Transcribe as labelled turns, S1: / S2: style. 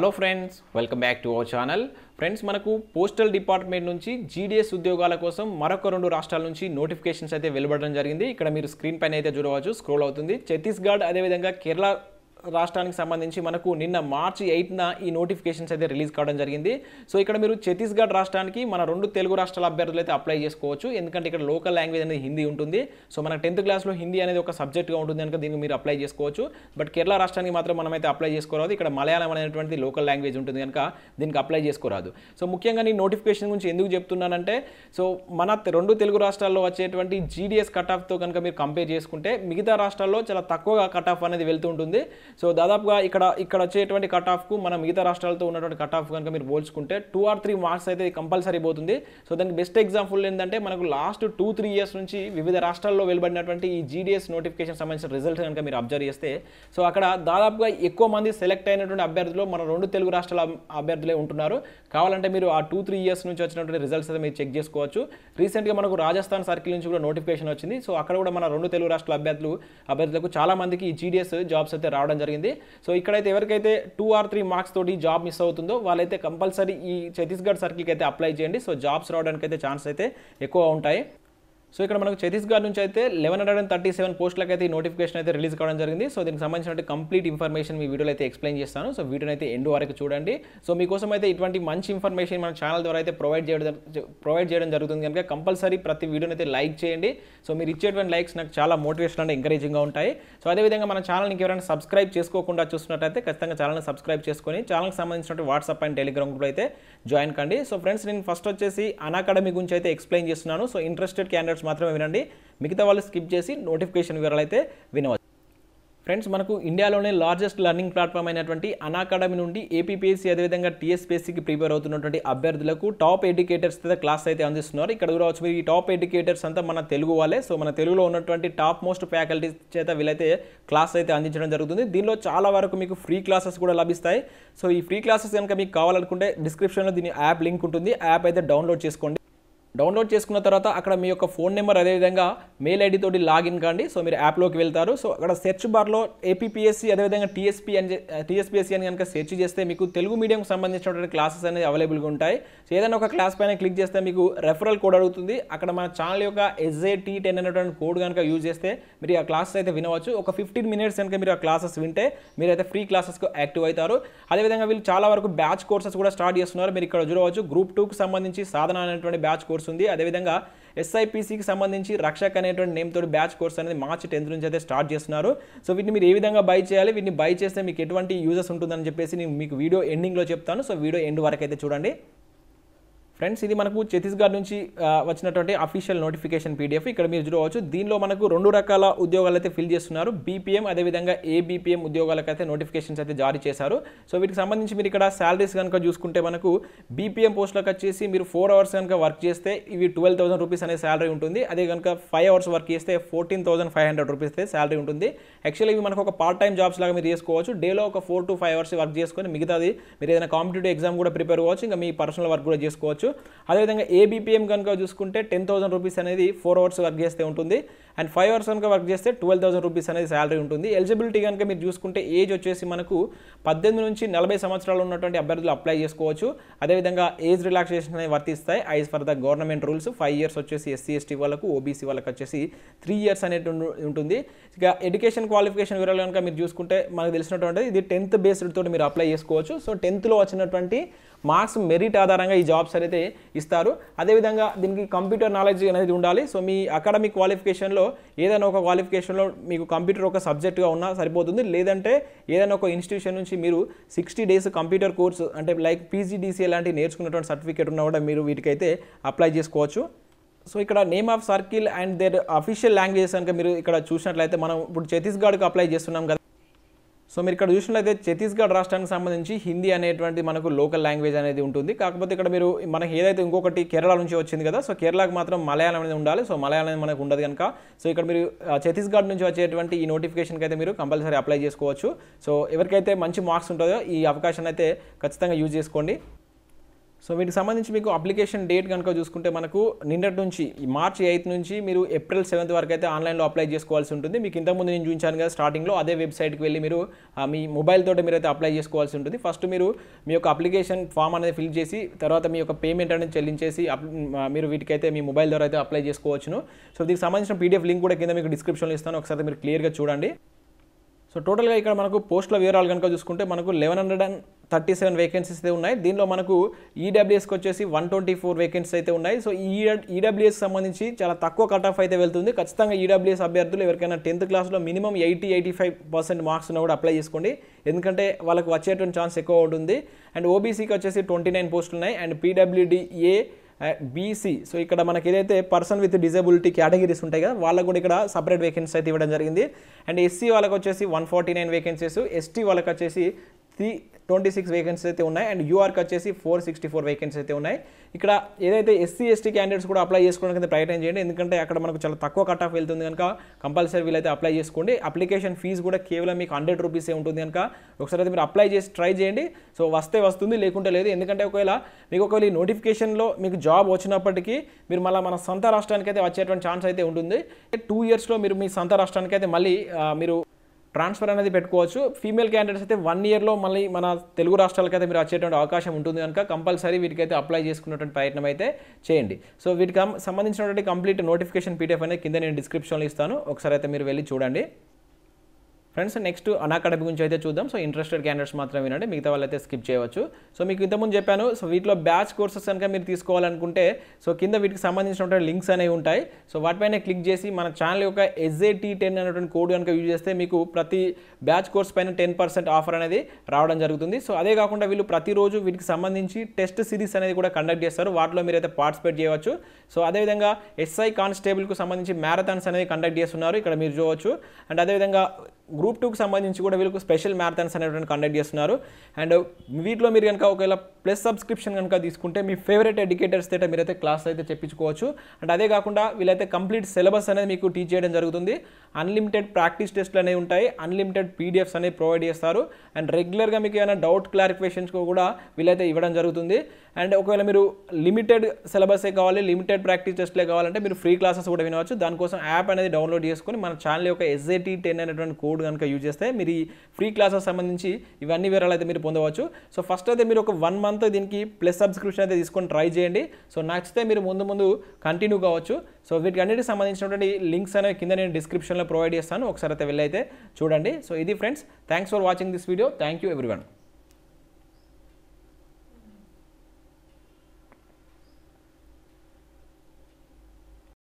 S1: Hello friends, welcome back to our channel. Friends, మనకు postal department నుంచి GDS ఉద్యోగాల కోసం మరొక 2 రాష్ట్రాల నుంచి నోటిఫికేషన్స్ అయితే వెలువడడం జరిగింది. ఇక్కడ మీరు స్క్రీన్ పైన అయితే చూడవచ్చు, స్క్రోల్ అవుతుంది. ఛత్తీస్గఢ్ అదేవిధంగా కేరళ రాష్ట్రానికి సంబంధించి మనకు నిన్న మార్చి 8న ఈ నోటిఫికేషన్స్ అయితే రిలీజ్ కావడం జరిగింది. సో ఇక్కడ మీరు ఛత్తీస్గఢ్ రాష్ట్రానికి మన 2 తెలుగు రాష్ట్రాల అభ్యర్థులు అయితే అప్లై చేసుకోవచ్చు. ఎందుకంటే ఇక్కడ లోకల్ లాంగ్వేజ్ అనేది హిందీ ఉంటుంది. సో మన 10th క్లాస్లో హిందీ అనేది ఒక సబ్జెక్ట్గా ఉంటుంది కనుక దీనికి మీరు అప్లై చేసుకోవచ్చు. బట్ కేరళ రాష్ట్రానికి మాత్రం మనమైతే అప్లై చేసుకోరాదు. ఇక్కడ మలయాళం అనేటువంటి లోకల్ లాంగ్వేజ్ ఉంటుంది కనుక దీనికి అప్లై చేసుకోరాదు. సో ముఖ్యంగా నేను నోటిఫికేషన్ గురించి ఎందుకు చెప్తున్నానంటే, సో మన 2 తెలుగు రాష్ట్రాల్లో వచ్చేటువంటి జీడీఎస్ కట్ ఆఫ్తో కనుక మీరు కంపేర్ చేసుకుంటే మిగతా రాష్ట్రాల్లో చాలా తక్కువగా కట్ ఆఫ్ అనేది వెళ్తూ ఉంటుంది. సో దాదాపుగా ఇక్కడ వచ్చేటువంటి కట్ ఆఫ్కు మన మిగతా రాష్ట్రాలతో ఉన్నటువంటి కట్ ఆఫ్ కనుక మీరు పోల్చుకుంటే 2 or 3 మార్క్స్ అయితే కంపల్సరీ పోతుంది. సో దానికి బెస్ట్ ఎగ్జాంపుల్ ఏంటంటే, మనకు లాస్ట్ 2-3 ఇయర్స్ నుంచి వివిధ రాష్ట్రాల్లో వెలువడినటువంటి ఈ జీడీఎస్ నోటిఫికేషన్ సంబంధించిన రిజల్ట్స్ కనుక మీరు అబ్జర్వ్ చేస్తే, సో అక్కడ దాదాపుగా ఎక్కువ మంది సెలెక్ట్ అయినటువంటి అభ్యర్థులు మన 2 తెలుగు రాష్ట్రాల అభ్యర్థులే ఉంటున్నారు. కావాలంటే మీరు ఆ 2-3 ఇయర్స్ నుంచి వచ్చినటువంటి రిజల్ట్స్ అయితే మీరు చెక్ చేసుకోవచ్చు. రీసెంట్గా మనకు రాజస్థాన్ సర్కిల్ నుంచి కూడా నోటిఫికేషన్ వచ్చింది. సో అక్కడ కూడా మన 2 తెలుగు రాష్ట్రాల అభ్యర్థులకు చాలా మందికి ఈ జీడీఎస్ జాబ్స్ అయితే రావడం జరిగింది. సో ఇక్కడైతే ఎవరికైతే 2 or 3 మార్క్స్ తోటి జాబ్ మిస్ అవుతుందో వాళ్ళైతే కంపల్సరీ ఈ ఛత్తీస్గఢ్ సర్కిల్కి అయితే అప్లై చేయండి. సో జాబ్స్ రావడానికి అయితే ఛాన్స్ అయితే ఎక్కువ ఉంటాయి. సో ఇక్కడ మనకు ఛత్తీస్గఢ్ నుంచి అయితే 1137 పోస్టులకు అయితే ఈ నోటిఫికేషన్ అయితే రిలీజ్ కావడం జరిగింది. సో దీనికి సంబంధించిన కంప్లీట్ ఇన్ఫర్మేషన్ మీ వీడియోలో అయితే ఎక్స్ప్లెయిన్ చేస్తాను. సో వీడియోని అయితే ఎండ్ వరకు చూడండి. సో మీకోసం అయితే ఇటువంటి మంచి ఇన్ఫర్మేషన్ మన ఛానల్ ద్వారా అయితే ప్రొవైడ్ చేయడం జరుగుతుంది కనుక కంపల్సరీ ప్రతి వీడియోని అయితే లైక్ చేయండి. సో మీరు ఇచ్చేటువంటి లైక్స్ నాకు చాలా మోటివేషన్ అంటే ఎంకరేజింగ్గా ఉంటాయి. సో అదేవిధంగా మన ఛానల్ని ఎవరైనా సబ్స్క్రైబ్ చేసుకోకుండా చూస్తున్నట్టయితే ఖచ్చితంగా ఛానల్ని సబ్స్క్రైబ్ చేసుకొని ఛానల్కి సంబంధించిన వాట్సాప్ అండ్ టెలిగ్రామ్ గ్రూప్ అయితే జాయిన్ కండి. సో ఫ్రెండ్స్, నేను ఫస్ట్ వచ్చేసి అకాడమీ గురించి అయితే ఎక్స్ప్లెయిన్ చేస్తున్నాను. సో ఇంట్రెస్టెడ్ క్యాండిడేట్స్ మాత్రమే వినండి, మిగతా వాళ్ళు స్కిప్ చేసి నోటిఫికేషన్ వివరాలు అయితే వినవచ్చు. ఫ్రెండ్స్, మనకు ఇండియాలోనే లార్జెస్ట్ లెర్నింగ్ ప్లాట్ఫామ్ అయినటువంటి అకాడమీ నుండి ఏపీపీఎస్సీ అదేవిధంగా టీఎస్పీఎస్సీకి ప్రిపేర్ అవుతున్నటువంటి అభ్యర్థులకు టాప్ ఎడ్యుకేటర్స్ అయితే క్లాస్ అయితే అందిస్తున్నారు. ఇక్కడ కూడా వచ్చి ఈ టాప్ ఎడ్యుకేటర్స్ అంతా మన తెలుగు వాళ్ళే. సో మన తెలుగులో ఉన్నటువంటి టాప్ మోస్ట్ ఫ్యాకల్టీస్ చేత వీళ్ళైతే క్లాస్ అయితే అందించడం జరుగుతుంది. దీనిలో చాలా వరకు మీకు ఫ్రీ క్లాసెస్ కూడా లభిస్తాయి. సో ఈ ఫ్రీ క్లాసెస్ కనుక మీకు కావాలనుకుంటే డిస్క్రిప్షన్లో దీని యాప్ లింక్ ఉంటుంది. యాప్ అయితే డౌన్లోడ్ చేసుకోండి. డౌన్లోడ్ చేసుకున్న తర్వాత అక్కడ మీ యొక్క ఫోన్ నెంబర్ అదేవిధంగా మెయిల్ ఐడి తోటి లాగిన్ కాండి. సో మీరు యాప్లోకి వెళ్తారు. సో అక్కడ సెర్చ్ బార్లో ఏపీపీఎస్సీ అదేవిధంగా టీఎస్పీఎస్సీ అని కనుక సెర్చ్ చేస్తే మీకు తెలుగు మీడియంకి సంబంధించినటువంటి క్లాసెస్ అనేది అవైలబుల్గా ఉంటాయి. సో ఏదైనా ఒక క్లాస్ పైన క్లిక్ చేస్తే మీకు రెఫరల్ కోడ్ అడుగుతుంది. అక్కడ మన ఛానల్ యొక్క SJT10 అనేటువంటి కోడ్ కనుక యూజ్ చేస్తే మీరు ఆ క్లాసెస్ అయితే వినవచ్చు. ఒక 15 minutes కనుక మీరు ఆ క్లాసెస్ వింటే మీరైతే ఫ్రీ క్లాసెస్కు యాక్టివ్ అవుతారు. అదేవిధంగా వీళ్ళు చాలా వరకు బ్యాచ్ కోర్సెస్ కూడా స్టార్ట్ చేస్తున్నారు. మీరు ఇక్కడ చూడవచ్చు, గ్రూప్ 2కి సంబంధించి సాధన అనేటువంటి బ్యాచ్ కోర్స్ ఉంది. అదేవిధంగా SIPCకి సంబంధించి రక్షక్ అనేటువంటి నేమ్ తోటి బ్యాచ్ కోర్స్ అనేది మార్చి 10th నుంచి అయితే స్టార్ట్ చేస్తున్నారు. సో వీటిని మీరు ఏ విధంగా బై చేయాలి, వీటిని బై చేస్తే మీకు ఎటువంటి యూజెస్ ఉంటుందని చెప్పేసి నేను మీకు వీడియో ఎండింగ్లో చెప్తాను. సో వీడియో ఎండ్ వరకు అయితే చూడండి. ఫ్రెండ్స్, ఇది మనకు ఛత్తీస్గఢ్ నుంచి వచ్చినటువంటి అఫీషియల్ నోటిఫికేషన్ PDF. ఇక్కడ మీరు చూడవచ్చు, దీనిలో మనకు 2 రకాల ఉద్యోగాలు అయితే ఫిల్ చేస్తున్నారు. BPM అదేవిధంగా ABPM ఉద్యోగాలకు అయితే నోటిఫికేషన్స్ అయితే జారీ చేశారు. సో వీటికి సంబంధించి మీరు ఇక్కడ శాలరీస్ కనుక చూసుకుంటే మనకు BPM పోస్టులకు వచ్చేసి మీరు 4 hours కనుక వర్క్ చేస్తే ఇవి 12,000 రూపీస్ అనే శాలరీ ఉంటుంది. అదే కనుక 5 hours వర్క్ చేస్తే 14,500 రూపీస్ అయితే శాలరీ ఉంటుంది. యాక్చువల్లీ ఇవి మనకు ఒక పార్ట్ టైం జాబ్స్ లాగా మీరు చేసుకోవచ్చు. డేలో ఒక 4 to 5 hours వర్క్ చేసుకొని మిగతాది మీరు ఏదైనా కాంపిటేటివ్ ఎగ్జామ్ కూడా ప్రిపేర్ అవ్వచ్చు, ఇంకా మీ పర్సనల్ వర్క్ కూడా చేసుకోవచ్చు. అదేవిధంగా ABPM కనుక చూసుకుంటే 10,000 రూపీస్ అనేది 4 hours వర్క్ చేస్తే ఉంటుంది. అండ్ 5 hours కనుక వర్క్ చేస్తే 12,000 రూపీస్ అనేది శాలరీ ఉంటుంది. ఎలిజిబిలిటీ కనుక మీరు చూసుకుంటే ఏజ్ వచ్చేసి మనకు 18 నుంచి 40 సంవత్సరాలు ఉన్నటువంటి అభ్యర్థులు అప్లై చేసుకోవచ్చు. అదేవిధంగా ఏజ్ రిలాక్సేషన్ అనేవి వర్తిస్తాయి as for the government rules. 5 years వచ్చేసి SC/ST వాళ్ళకు, OBC వాళ్ళకి వచ్చేసి 3 years అనేది ఉంటుంది. ఇక ఎడ్యుకేషన్ క్వాలిఫికేషన్ వివరాలు కనుక మీరు చూసుకుంటే మనకు తెలిసినటువంటి ఇది 10th బేస్డ్ తోటి మీరు అప్లై చేసుకోవచ్చు. సో 10thలో వచ్చినటువంటి మార్క్స్ మెరిట్ ఆధారంగా ఈ జాబ్స్ అయితే ఇస్తారు. అదేవిధంగా దీనికి కంప్యూటర్ నాలెడ్జ్ అనేది ఉండాలి. సో మీ అకాడమిక్ క్వాలిఫికేషన్లో ఏదైనా ఒక క్వాలిఫికేషన్లో మీకు కంప్యూటర్ ఒక సబ్జెక్టుగా ఉన్నా సరిపోతుంది. లేదంటే ఏదైనా ఒక ఇన్స్టిట్యూషన్ నుంచి మీరు 60 days కంప్యూటర్ కోర్స్ అంటే లైక్ PGDCA లాంటివి నేర్చుకున్నటువంటి సర్టిఫికేట్ ఉన్నా కూడా మీరు వీటికైతే అప్లై చేసుకోవచ్చు. సో ఇక్కడ name of circle and their official languages కనుక మీరు ఇక్కడ చూసినట్లయితే మనం ఇప్పుడు ఛత్తీస్గఢ్కి అప్లై చేస్తున్నాం కదా. సో మీరు ఇక్కడ చూసినట్లయితే ఛత్తీస్గఢ్ రాష్ట్రానికి సంబంధించి హిందీ అనేటువంటి మనకు లోకల్ లాంగ్వేజ్ అనేది ఉంటుంది. కాకపోతే ఇక్కడ మీరు మనకి ఏదైతే ఇంకొకటి కేరళ నుంచి వచ్చింది కదా, సో కేరళకు మాత్రం మలయాళం అనేది ఉండాలి. సో మలయాళం అనేది మనకు ఉండదు కనుక సో ఇక్కడ మీరు ఛత్తీస్గఢ్ నుంచి వచ్చేటువంటి ఈ నోటిఫికేషన్కి అయితే మీరు కంపల్సరీ అప్లై చేసుకోవచ్చు. సో ఎవరికైతే మంచి మార్క్స్ ఉంటుందో ఈ అవకాశాన్ని అయితే ఖచ్చితంగా యూజ్ చేసుకోండి. సో వీటికి సంబంధించి మీకు అప్లికేషన్ డేట్ కనుక చూసుకుంటే మనకు నిన్నటి నుంచి మార్చ్ 8 నుంచి మీరు ఏప్రిల్ 7 వరకు అయితే ఆన్లైన్లో అప్లై చేసుకోవాల్సి ఉంటుంది. మీకు ఇంతకుముందు నేను చూపించాను కదా స్టార్టింగ్లో, అదే వెబ్సైట్కి వెళ్ళి మీరు మీ మొబైల్ తోటి మీరు అయితే అప్లై చేసుకోవాల్సి ఉంటుంది. ఫస్ట్ మీరు మీ యొక్క అప్లికేషన్ ఫామ్ అనేది ఫిల్ చేసి తర్వాత మీ యొక్క పేమెంట్ అనేది చెల్లించేసి మీరు వీటికైతే మీ మొబైల్ ద్వారా అయితే అప్లై చేసుకోవచ్చును. సో దీనికి సంబంధించిన పీడిఎఫ్ లింక్ కూడా కింద మీకు డిస్క్రిప్షన్లో ఇస్తాను, ఒకసారి మీరు క్లియర్గా చూడండి. సో టోటల్గా ఇక్కడ మనకు పోస్టుల వివరాలు కనుక చూసుకుంటే మనకు 1137 వేకెన్సీస్ అయితే ఉన్నాయి. దీనిలో మనకు ఈడబ్ల్యూఎస్కి వచ్చేసి 124 వేకెన్సీస్ అయితే ఉన్నాయి. సో ఈడబ్ల్యూఎస్ సంబంధించి చాలా తక్కువ కట్ ఆఫ్ అయితే వెళ్తుంది. ఖచ్చితంగా ఈడబ్ల్యూఎస్ అభ్యర్థులు ఎవరికైనా 10th క్లాస్లో మినిమం 80-85% మార్క్స్ ఉన్న కూడా అప్లై చేసుకోండి, ఎందుకంటే వాళ్ళకి వచ్చేటువంటి ఛాన్స్ ఎక్కువ ఉంటుంది. అండ్ ఓబీసీకి వచ్చేసి 29 పోస్టులు ఉన్నాయి. అండ్ పీడబ్ల్యూడిఏ బీసీ, సో ఇక్కడ మనకి ఏదైతే పర్సన్ విత్ డిజబిలిటీ కేటగిరీస్ ఉంటాయి కదా వాళ్ళకు కూడా ఇక్కడ సపరేట్ వేకెన్సీస్ అయితే ఇవ్వడం జరిగింది. అండ్ ఎస్సీ వాళ్ళకి వచ్చేసి 149 వేకెన్సీస్, ఎస్టీ వాళ్ళకి వచ్చేసి 326 వేకెన్సీస్ అయితే ఉన్నాయి. అండ్ యూఆర్కి వచ్చేసి 464 వేకెన్సీస్ అయితే ఉన్నాయి. ఇక్కడ ఏదైతే ఎస్సీ ఎస్టీ క్యాండిడేట్స్ కూడా అప్లై చేసుకోవడానికి ప్రయత్నం చేయండి, ఎందుకంటే అక్కడ మనకు చాలా తక్కువ కట్ ఆఫ్ వెళ్తుంది కనుక కంపల్సరీ వీళ్ళైతే అప్లై చేసుకోండి. అప్లికేషన్ ఫీజు కూడా కేవలం మీకు 100 రూపీసే ఉంటుంది కనుక ఒకసారి అయితే మీరు అప్లై చేసి ట్రై చేయండి. సో వస్తే వస్తుంది, లేకుంటే లేదు. ఎందుకంటే ఒకవేళ ఈ నోటిఫికేషన్లో మీకు జాబ్ వచ్చినప్పటికీ మీరు మళ్ళీ మన సొంత రాష్ట్రానికి అయితే వచ్చేటువంటి ఛాన్స్ అయితే ఉంటుంది. 2 ఇయర్స్లో మీరు మీ సొంత రాష్ట్రానికి అయితే మళ్ళీ మీరు ట్రాన్స్ఫర్ అనేది పెట్టుకోవచ్చు. ఫీమేల్ క్యాండిడేట్స్ అయితే 1 ఇయర్లో మళ్ళీ మన తెలుగు రాష్ట్రాలకైతే మీరు వచ్చేటువంటి అవకాశం ఉంటుంది కనుక కంపల్సరీ వీటికైతే అప్లై చేసుకున్నటువంటి ప్రయత్నం అయితే చేయండి. సో వీటికి సంబంధించినటువంటి కంప్లీట్ నోటిఫికేషన్ పీడిఎఫ్ అనేది కింద నేను డిస్క్రిప్షన్లో ఇస్తాను, ఒకసారి అయితే మీరు వెళ్ళి చూడండి. ఫ్రెండ్స్ నెక్స్ట్ అనాకడమీ గురించి అయితే చూద్దాం. సో ఇంట్రెస్టెడ్ క్యాండిడేట్స్ మాత్రం వినండి, మిగతా వాళ్ళైతే స్కిప్ చేయవచ్చు. సో మీకు ఇంతకుముందు చెప్పాను, సో వీటిలో బ్యాచ్ కోర్సెస్ కనుక మీరు తీసుకోవాలనుకుంటే సో కింద వీటికి సంబంధించినటువంటి లింక్స్ అనేవి ఉంటాయి. సో వాటిపైన క్లిక్ చేసి మన ఛానల్ యొక్క SAT10 అనేటువంటి కోడ్ కనుక యూజ్ చేస్తే మీకు ప్రతి బ్యాచ్ కోర్స్ పైన 10% ఆఫర్ అనేది రావడం జరుగుతుంది. సో అదే కాకుండా వీళ్ళు ప్రతిరోజు వీటికి సంబంధించి టెస్ట్ సిరీస్ అనేది కూడా కండక్ట్ చేస్తారు, వాటిలో మీరైతే పార్టిసిపేట్ చేయవచ్చు. సో అదేవిధంగా SI కానిస్టేబుల్కు సంబంధించి మ్యారథాన్స్ అనేది కండక్ట్ చేస్తున్నారు, ఇక్కడ మీరు చూడవచ్చు. అండ్ అదేవిధంగా గ్రూప్ 2కి సంబంధించి కూడా వీళ్ళకు స్పెషల్ మ్యారథాన్స్ అనేటువంటి కండక్ట్ చేస్తున్నారు. అండ్ వీటిలో మీరు కనుక ఒకవేళ ప్లస్ సబ్స్క్రిప్షన్ కనుక తీసుకుంటే మీ ఫేవరెట్ ఎడ్యుకేటర్స్ అయితే మీరైతే క్లాస్ అయితే చెప్పించుకోవచ్చు. అండ్ అదే కాకుండా వీళ్ళైతే కంప్లీట్ సిలబస్ అనేది మీకు టీచ్ చేయడం జరుగుతుంది. అన్లిమిటెడ్ ప్రాక్టీస్ టెస్ట్లు అనేవి ఉంటాయి, అన్లిమిటెడ్ పీడిఎఫ్స్ అనేవి ప్రొవైడ్ చేస్తారు. అండ్ రెగ్యులర్గా మీకు ఏమైనా డౌట్ క్లారిఫికేషన్స్ కూడా వీళ్ళైతే ఇవ్వడం జరుగుతుంది. అండ్ ఒకవేళ మీరు లిమిటెడ్ సిలబసే కావాలి, లిమిటెడ్ ప్రాక్టీస్ టెస్ట్లే కావాలంటే మీరు ఫ్రీ క్లాసెస్ కూడా వినవచ్చు. దానికోసం యాప్ అనేది డౌన్లోడ్ చేసుకొని మన ఛానల్ యొక్క SAT10 అనేటువంటి కోడ్ కనుక యూజ్ చేస్తే మీరు ఈ ఫ్రీ క్లాసెస్ సంబంధించి ఇవన్నీ వివరాలు అయితే మీరు పొందవచ్చు. సో ఫస్ట్ అయితే మీరు ఒక 1 మంత్ దీనికి ప్లస్ సబ్స్క్రిప్షన్ అయితే తీసుకొని ట్రై చేయండి. సో నచ్చితే మీరు ముందు కంటిన్యూ కావచ్చు. సో వీటికి అన్నిటికి సంబంధించినటువంటి లింక్స్ అనేవి కింద నేను డిస్క్రిప్షన్లో ప్రొవైడ్ చేస్తాను, ఒకసారి అయితే వెళ్ళైతే చూడండి. సో ఇది friends, thanks for watching this video. Thank you everyone.